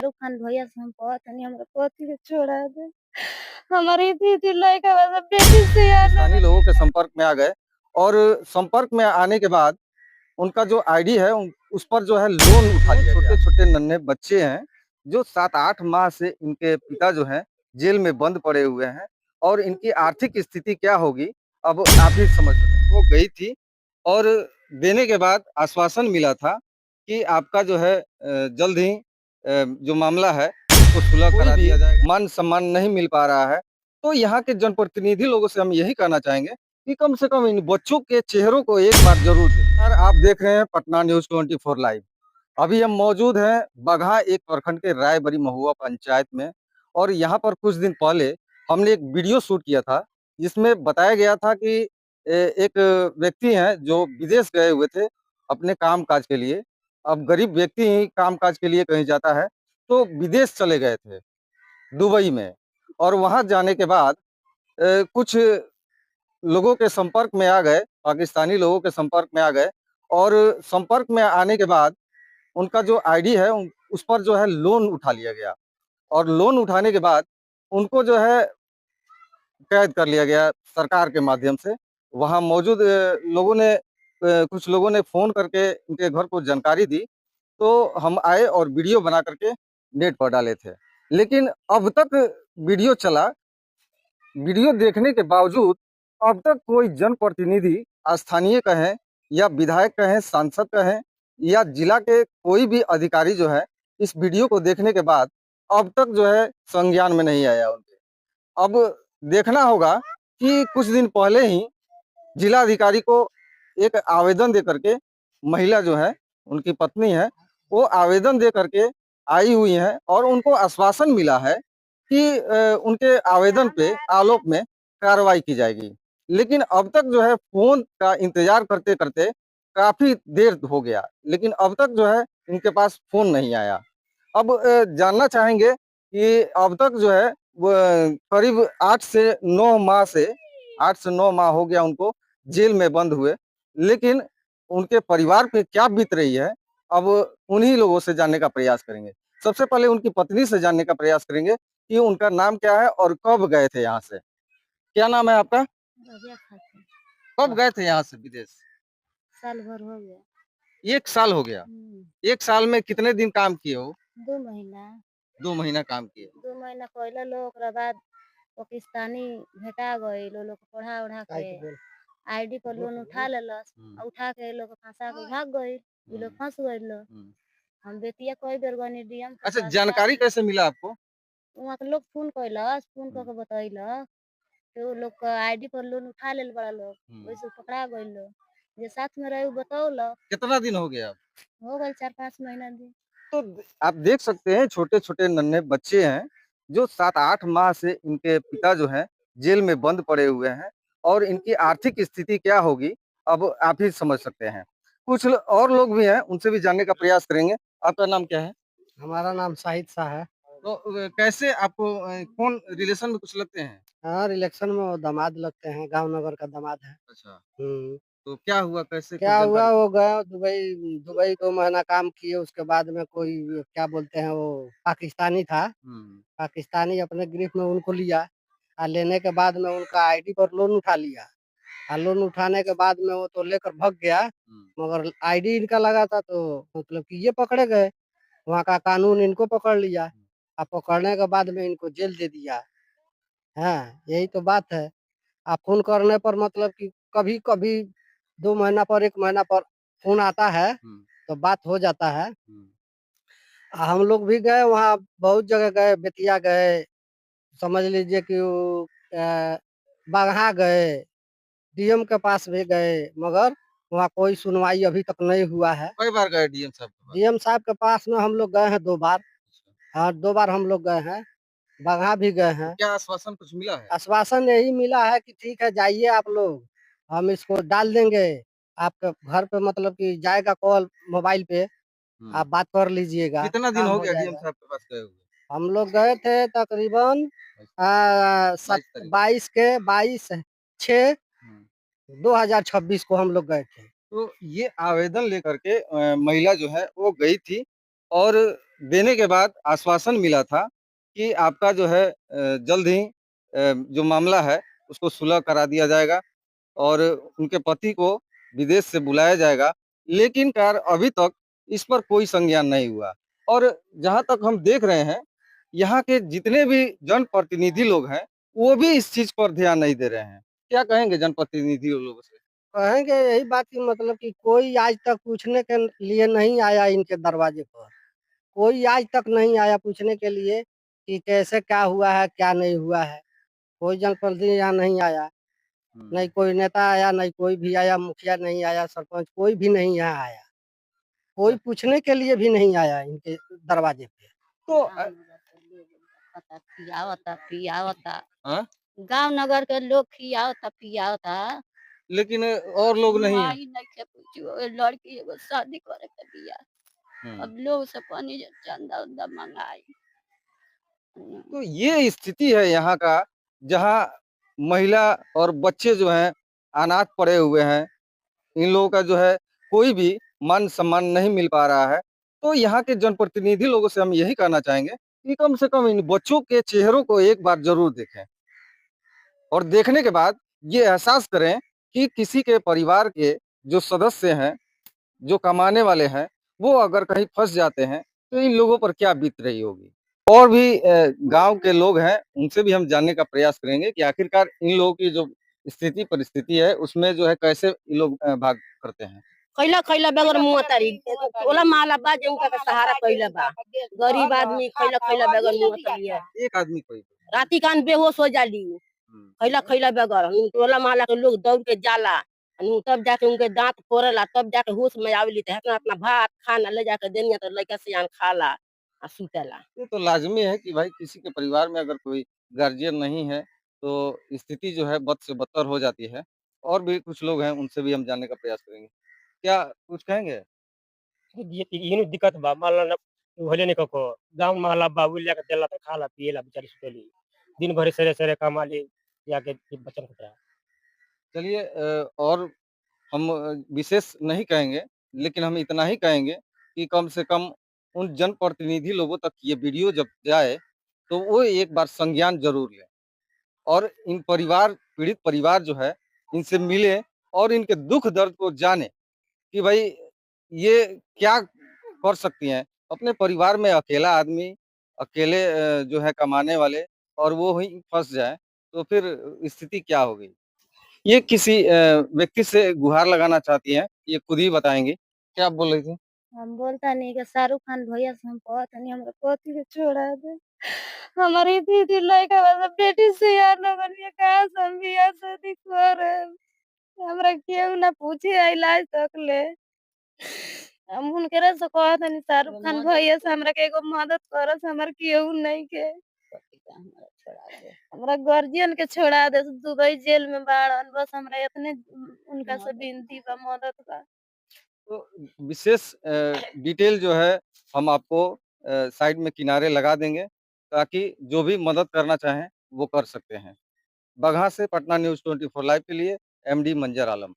शाहरुख खान भैया से हम कहत हनी हमरा पति के छोड़ा दे। हमारी दीदी लइका बा बेटी सियाना पाकिस्तानी लोगों के संपर्क में आ गए और संपर्क में आने के बाद उनका जो आईडी है उस पर जो है लोन उठा लिया गया। छोटे-छोटे नन्हे बच्चे हैं जो 7-8 माह से इनके पिता जो हैं जेल में बंद पड़े हुए हैं और इनकी आर्थिक स्थिति क्या होगी अब आप ही समझ सकते हैं। वो गई थी और देने के बाद आश्वासन मिला था कि आपका जो है जल्द ही जो मामला है उसको सुलह करा दिया जाएगा। मान सम्मान नहीं मिल पा रहा है तो यहाँ के जनप्रतिनिधि लोगों से हम यही कहना चाहेंगे कि कम से कम इन बच्चों के चेहरों को एक बार जरूर देखें। सर आप देख रहे हैं पटना न्यूज़ 24 लाइव। अभी हम मौजूद हैं बगहा एक प्रखंड के रायबरी महुआ पंचायत में और यहाँ पर कुछ दिन पहले हमने एक वीडियो शूट किया था जिसमें बताया गया था कि एक व्यक्ति हैं जो विदेश गए हुए थे अपने काम-काज के लिए। अब गरीब व्यक्ति ही काम-काज के लिए कहीं जाता है, तो विदेश चले गए थे, दुबई में और वहाँ जाने के बाद कुछ लोगों के संपर्क में आ गए, पाकिस्तानी लोगों के संपर्क में आ गए और संपर्क में आने के बाद उनका जो आईडी है उस पर जो है लोन उठा लिया गया और लोन उठाने के बाद उनको जो है कैद कर लिया गया सरकार के माध्यम से। वहाँ मौजूद लोगों ने कुछ लोगों ने फ़ोन करके उनके घर को जानकारी दी, तो हम आए और वीडियो बना करके नेट पर डाले थे। लेकिन अब तक वीडियो चला, वीडियो देखने के बावजूद अब तक कोई जनप्रतिनिधि स्थानीय कहें या विधायक कहें, सांसद कहें या जिला के कोई भी अधिकारी जो है इस वीडियो को देखने के बाद अब तक जो है संज्ञान में नहीं आया उनके। अब देखना होगा कि कुछ दिन पहले ही जिलाधिकारी को एक आवेदन दे करके महिला जो है, उनकी पत्नी है, वो आवेदन दे करके आई हुई हैं और उनको आश्वासन मिला है कि उनके आवेदन पे आलोक में कार्रवाई की जाएगी। लेकिन अब तक जो है फ़ोन का इंतज़ार करते-करते काफ़ी देर हो गया, लेकिन अब तक जो है इनके पास फ़ोन नहीं आया। अब जानना चाहेंगे कि अब तक जो है व करीब 8 से 9 माह से 8 से 9 माह हो गया उनको जेल में बंद हुए, लेकिन उनके परिवार पे क्या बीत रही है, अब उन्हीं लोगों से जानने का प्रयास करेंगे। सबसे पहले उनकी पत्नी से जानने का प्रयास करेंगे कि उनका नाम क्या है और कब गए थे यहाँ से? क्या नाम है आपका? रबिया खातून। कब गए थे यहाँ से विदेश? साल भर हो गया। 1 साल हो गया। 1 साल में कितने दिन काम किए हो? 2 महीना। 2 महीना काम किए। 2 महीना कइला लोग ओकरा बाद पाकिस्तानी भेटा गइल। उ लोग पढ़ा-ओढ़ा के आईडी पर लोन उठा लेलस। उठा के लोग फंसा के भाग गइल। इ लोग फंस गइल लोग। हम बेतिया कई बेर गइनी डीएम के अच्छा पास जानकारी कैसे मिला आपको? वहाँ के लोग फ़ोन कइलस, फ़ोन क के बतइलस कि उ लोग क आईडी पर लोन उठा लेल बड़ा लोग। वैसे पकड़ा गइल लोग। जे साथ में रहे उ बतौलक। कितना दिन हो गया अब? हो गइल 4-5 महीना दिन। तो आप देख सकते हैं छोटे-छोटे नन्हे बच्चे हैं, जो 7-8 माह से इनके पिता जो हैं जेल में बंद पड़े हुए हैं और इनकी आर्थिक स्थिति क्या होगी, अब आप ही समझ सकते हैं। कुछ और लोग भी हैं, उनसे भी जानने का प्रयास करेंगे। आपका नाम क्या है? हमारा नाम शाहिद शाह है। तो कैसे आपको कौन रिलेशन में कुछ लगते हैं? हाँ, इलेक्शन में वो दामाद लगते हैं, गाँव नगर का दामाद है। अच्छा, हुँ। तो क्या हुआ कैसे कुछ क्या हुआ जानकारी? वो गए दुबई दुबई 2 महीना काम किए उसके बाद में कोई क्या बोलते हैं वो पाकिस्तानी था, हुँ, पाकिस्तानी अपने गिरफ्त में उनको लिया लेने के बाद में उनका आईडी पर लोन उठा लिया। लोन उठाने के बाद में वो तो लेकर भाग गया, हुँ, मगर आईडी इनका लगा था तो मतलब कि ये पकड़े गए। वहाँ का कानून इनको पकड़ लिया। पकड़ने के बाद में इनको जेल दे दिया। हाँ, यही तो बात है। फ़ोन करने पर मतलब कि कभी-कभी 2 महीना पर 1 महीना पर फ़ोन आता है, हुँ, तो बात हो जाता है। हुँ, हम लोग भी गए वहाँ बहुत जगह गए, बेतिया गए, समझ लीजिए कि वो बगहा गए, डीएम के पास भी गए, मगर वहाँ कोई सुनवाई अभी तक नहीं हुआ है। कई बार गए डीएम साहब के पास? डीएम साहब के पास में हम लोग गए हैं 2 बार। हाँ, 2 बार हम लोग गए हैं, बगहा भी गए तो हैं। क्या आश्वासन कुछ मिला है? आश्वासन यही मिला है कि ठीक है जाइए आप लोग, हम इसको डाल देंगे, आपके घर पे मतलब कि जाएगा कॉल मोबाइल पे, हुँ, आप बात कर लीजिएगा, कितना दिन काम हो हो गया डीएम जाएगा। साहब के पास गए हुए? हम लोग गए थे तकरीबन 22 तारीख। 22/6 हुँ। 2026 को हम लोग गए थे। तो ये आवेदन लेकर के महिला जो है वो गई थी और देने के बाद आश्वासन मिला था कि आपका जो है जल्द ही जो मामला है उसको सुलह करा दिया जाएगा और उनके पति को विदेश से बुलाया जाएगा। लेकिन कार अभी तक इस पर कोई संज्ञान नहीं हुआ और जहाँ तक हम देख रहे हैं, यहाँ के जितने भी जनप्रतिनिधि लोग हैं, वो भी इस चीज़ पर ध्यान नहीं दे रहे हैं। क्या कहेंगे जनप्रतिनिधि लोगों से? कहेंगे यही बात कि मतलब कि कोई आज तक पूछने के लिए नहीं आया इनके दरवाजे पर। कोई आज तक नहीं आया पूछने के लिए कि कैसे क्या हुआ है, क्या नहीं हुआ है। कोई जनप्रतिनिधि यहाँ नहीं आया, नहीं कोई नेता आया, नहीं कोई भी आया, मुखिया नहीं आया, सरपंच कोई भी नहीं यहाँ आया। कोई पूछने के लिए भी नहीं आया इनके दरवाजे पे। तो खियावता पियावता हाँ? गांव नगर के लोग खियावता पियावता लेकिन और लोग नहीं हैं। माई नइखे पूछियो ए लड़की एगो शादी करे के बिया अब लोग से पानी चंदा उंदा मंगाई तो ये स्थिति है यहाँ का, जहाँ महिला और बच्चे जो हैं अनाथ पड़े हुए हैं। इन लोगों का जो है कोई भी मान सम्मान नहीं मिल पा रहा है। तो यहाँ के जनप्रतिनिधि लोगों से हम यही कहना चाहेंगे कि कम से कम इन बच्चों के चेहरों को एक बार जरूर देखें और देखने के बाद ये एहसास करें कि किसी के परिवार के जो सदस्य हैं, जो कमाने वाले हैं, वो अगर कहीं फंस जाते हैं तो इन लोगों पर क्या बीत रही होगी। और भी गांव के लोग हैं, उनसे भी हम जानने का प्रयास करेंगे कि आखिरकार इन लोगों की जो स्थिति परिस्थिति है उसमें जो है कैसे ये लोग भाग करते हैं। खैला खैला बगैर मुंह तारी ओला माला बा जो उनका सहारा कइले बा गरीब आदमी खैला खैला बगैर मुंह तारी है एक आदमी कोई राती कान बेहोश हो जाली खैला खैला बगैर टोला महला के लोग दौड़ के जाला तब जाके उनके दांत फोड़ला तब जाके होश में आवेली तो अपना भात खाना ले जाके देनिया तो लड़का सियान खाला आ सुतेला। ये तो लाजमी है कि भाई किसी के परिवार में अगर कोई गार्जियन नहीं है तो स्थिति जो है बद से बदतर हो जाती है। और भी कुछ लोग हैं, उनसे भी हम जानने का प्रयास करेंगे। क्या कुछ कहेंगे? ये दिक्कत बा मान लो होले नहीं कको गाँव महला बाबू लेके देला तो खाला पियला बेचारी सुतेली दिन भर सरे सरे कमाली जाके बचन खतरा। चलिए और हम विशेष नहीं कहेंगे, लेकिन हम इतना ही कहेंगे कि कम से कम उन जनप्रतिनिधि लोगों तक ये वीडियो जब जाए, तो वो एक बार संज्ञान ज़रूर लें और इन पीड़ित परिवार जो है, इनसे मिलें और इनके दुःख दर्द को जानें कि भाई ये क्या कर सकती हैं। अपने परिवार में अकेला आदमी, अकेले जो है कमाने वाले और वो ही फँस जाए, तो फिर स्थिति क्या होगी? ये किसी व्यक्ति से गुहार लगाना चाहती हैं, ये खुद ही बताएँगी। क्या आप बोल रही थी? हम बोलता नहीं कि शाहरुख खान भैया से हम कहत नहीं हमरा पति के छोड़ा दे हमारी दीदी लड़का बस बेटी से यार लगन ये कहा से हम बियाह शादी करे हमरा केहू ना पूछे आइल आज तक ले हम उनकरे से कहत नहीं शाहरुख खान भैया से हमरा के एगो मदद करस हमर केहू नहीं के हमरा गार्जियन के छोड़ा दे दुबई जेल में बाड़न बस हमरा इतने उनका से विनती बा मदद बा। तो विशेष डिटेल जो है हम आपको साइड में किनारे लगा देंगे, ताकि जो भी मदद करना चाहें, वो कर सकते हैं। बगहा से पटना न्यूज़ 24 लाइव के लिए एमडी मंजर आलम।